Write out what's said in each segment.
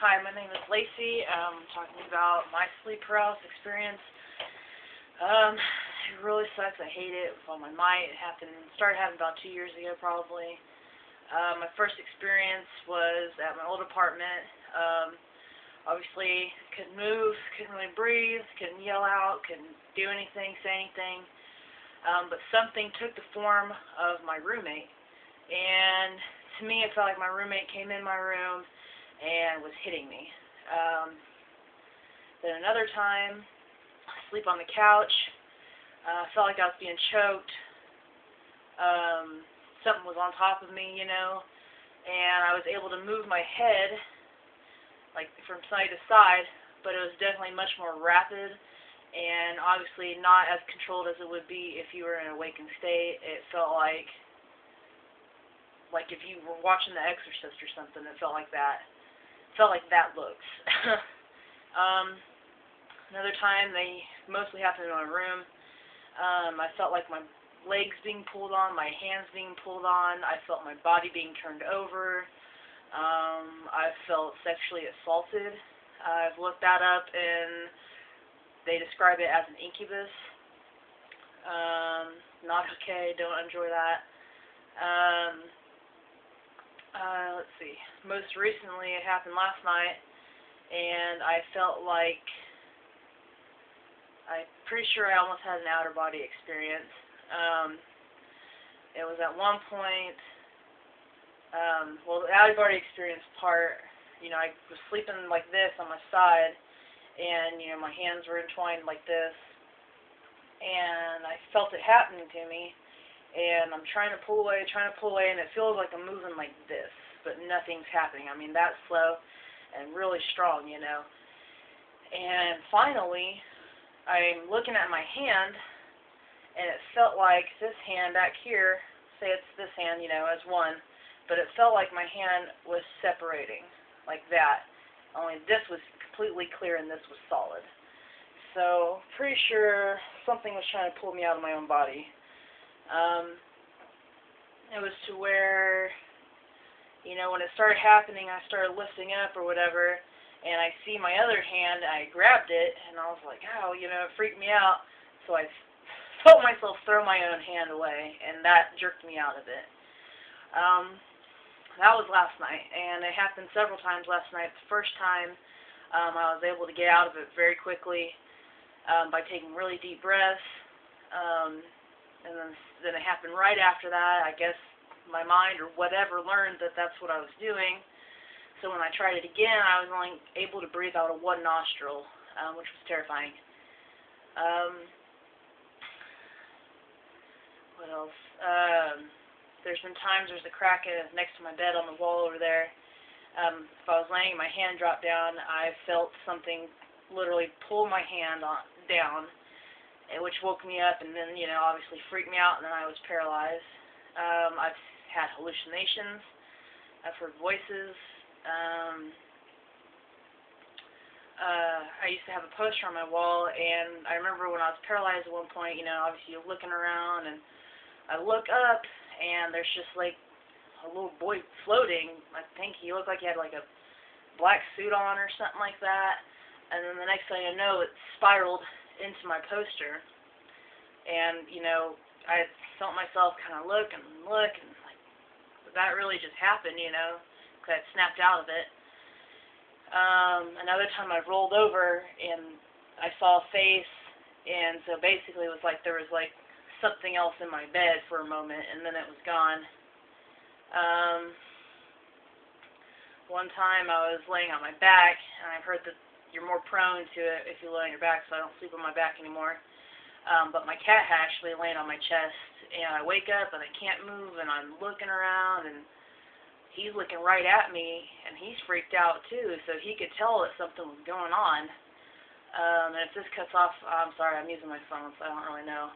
Hi, my name is Lacey. I'm talking about my sleep paralysis experience. It really sucks. I hate it with all my might. Started happening about 2 years ago, probably. My first experience was at my old apartment. Obviously, couldn't move, couldn't really breathe, couldn't yell out, couldn't do anything, say anything. But something took the form of my roommate. And to me, it felt like my roommate came in my room and was hitting me. Then another time, asleep on the couch, felt like I was being choked. Something was on top of me, you know, and I was able to move my head, like, from side to side, but it was definitely much more rapid, and obviously not as controlled as it would be if you were in an awakened state. It felt like if you were watching The Exorcist or something, it felt like that. Felt like that looks. Another time, they mostly happened in my room. I felt like my legs being pulled on, my hands being pulled on. I felt my body being turned over. I felt sexually assaulted. I've looked that up, and they describe it as an incubus. Not okay. Don't enjoy that. Let's see. Most recently, it happened last night, and I felt like, I'm pretty sure I almost had an outer-body experience. It was at one point, well, the outer-body experience part, you know, I was sleeping like this on my side, and, you know, my hands were entwined like this, and I felt it happening to me. And I'm trying to pull away, and it feels like I'm moving like this, but nothing's happening. I mean, that's slow and really strong, you know. And finally, I'm looking at my hand, and it felt like this hand back here, say it's this hand, you know, as one, but it felt like my hand was separating, like that. Only this was completely clear and this was solid. So, pretty sure something was trying to pull me out of my own body. It was to where, you know, when it started happening, I started lifting up or whatever, and I see my other hand, I grabbed it, and I was like, ow, you know, it freaked me out, so I felt myself throw my own hand away, and that jerked me out of it. That was last night, and it happened several times last night. The first time, I was able to get out of it very quickly, by taking really deep breaths, and then it happened right after that. I guess my mind or whatever learned that that's what I was doing. So when I tried it again, I was only able to breathe out of one nostril, which was terrifying. What else? There's been times there's a crack next to my bed on the wall over there. If I was laying, my hand dropped down, I felt something literally pull my hand down, which woke me up and then, you know, obviously freaked me out, and then I was paralyzed. I've had hallucinations. I've heard voices. I used to have a poster on my wall, and I remember when I was paralyzed at one point, you know, obviously you're looking around, and I look up, and there's just like a little boy floating. I think he looked like he had like a black suit on or something like that, and then the next thing I know, it spiraled into my poster, and, you know, I felt myself kind of look, and like, that really just happened, you know, because I had snapped out of it. Another time I rolled over, and I saw a face, and so basically it was like there was, like, something else in my bed for a moment, and then it was gone. One time I was laying on my back, and I heard that you're more prone to it if you lay on your back, so I don't sleep on my back anymore. But my cat had actually laying on my chest, and I wake up, and I can't move, and I'm looking around, and he's looking right at me, and he's freaked out, too, so he could tell that something was going on. And if this cuts off, I'm sorry, I'm using my phone, so I don't really know.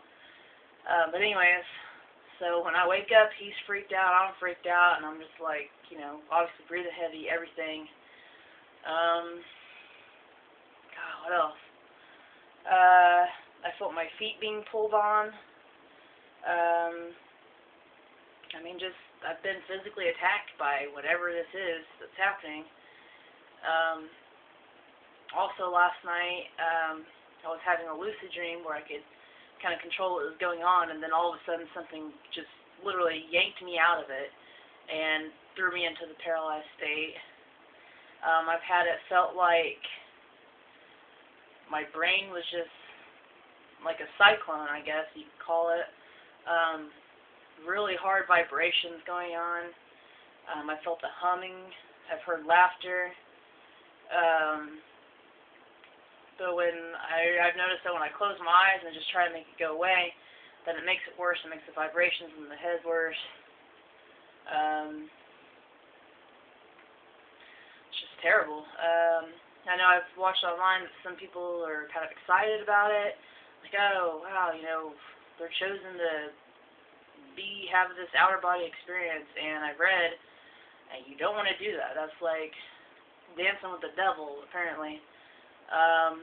But anyways, so when I wake up, he's freaked out, I'm freaked out, and I'm just like, you know, obviously breathing heavy, everything. God, what else? I felt my feet being pulled on. I mean, just, I've been physically attacked by whatever this is that's happening. Also last night, I was having a lucid dream where I could kind of control what was going on, and then all of a sudden something just literally yanked me out of it and threw me into the paralyzed state. I've had it felt like my brain was just like a cyclone, I guess you could call it. Really hard vibrations going on. I felt a humming. I've heard laughter. So I've noticed that when I close my eyes and just try to make it go away, then it makes it worse. It makes the vibrations in the head worse. It's just terrible. I know I've watched online that some people are kind of excited about it. Like, oh, wow, you know, they're chosen to have this outer body experience. And I've read, and you don't want to do that. That's like dancing with the devil, apparently. I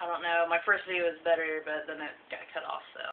don't know. My first video was better, but then it got cut off, so.